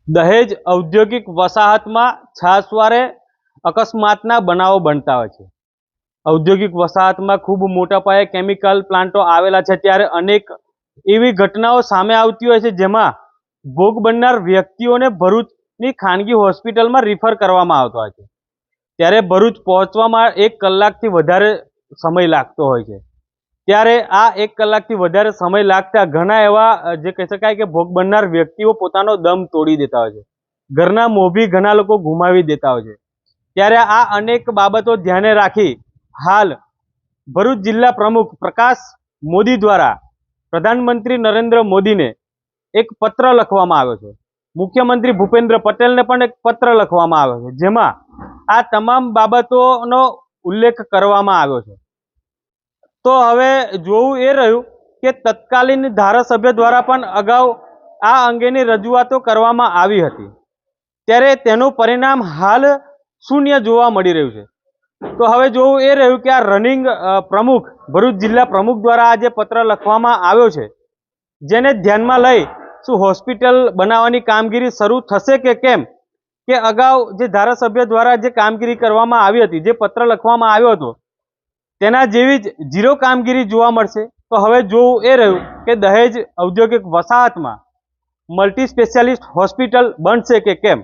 દહેજ ઔદ્યોગિક વસાહતમાં છાસવારે અકસ્માતના બનાવો બનતા હોય છે। ઔદ્યોગિક વસાહતમાં ખૂબ મોટા પાયે કેમિકલ પ્લાન્ટો આવેલા છે, ત્યારે અનેક એવી ઘટનાઓ સામે આવતી હોય છે જેમાં ભોગ બનનાર વ્યક્તિઓને ભરૂચની ખાનગી હોસ્પિટલમાં રિફર કરવામાં આવતો હોય છે। ત્યારે ભરૂચ પહોંચવામાં 1 કલાકથી વધારે સમય લાગતો હોય છે। ત્યારે આ 1 કલાકથી વધારે સમય લાગતા ઘણા એવા જે કહી શકાય કે ભોગ બનનાર વ્યક્તિઓ પોતાનો દમ તોડી દેતા હોય છે, ઘરના મોભી ઘણા લોકો ગુમાવી દેતા હોય છે। ત્યારે આ અનેક બાબતો ધ્યાને રાખી હાલ ભરૂચ જિલ્લા પ્રમુખ પ્રકાશ મોદી દ્વારા પ્રધાનમંત્રી નરેન્દ્ર મોદીને એક પત્ર લખવામાં આવ્યો છે। મુખ્યમંત્રી ભૂપેન્દ્ર પટેલને પણ એક પત્ર લખવામાં આવ્યો છે, જેમાં આ તમામ બાબતોનો ઉલ્લેખ કરવામાં આવ્યો છે। તો હવે જોવું એ રહ્યું કે તત્કાલીન ધારાસભ્ય દ્વારા પણ અગાઉ આ અંગેની રજૂઆતો કરવામાં આવી હતી, ત્યારે તેનું પરિણામ હાલ શૂન્ય જોવા મળી રહ્યું છે। તો હવે જોવું એ રહ્યું કે આ રનિંગ પ્રમુખ ભરૂચ જિલ્લા પ્રમુખ દ્વારા આ જે પત્ર લખવામાં આવ્યો છે, જેને ધ્યાનમાં લઈ શું હોસ્પિટલ બનાવવાની કામગીરી શરૂ થશે કે કેમ, કે અગાઉ જે ધારાસભ્ય દ્વારા જે કામગીરી કરવામાં આવી હતી, જે પત્ર લખવામાં આવ્યો હતો તેના જેવી જ ઝીરો કામગીરી જોવા મળશે। તો હવે જોવું એ રહ્યું કે દહેજ ઔદ્યોગિક વસાહતમાં મલ્ટી સ્પેશિયાલિસ્ટ હોસ્પિટલ બનશે કે કેમ।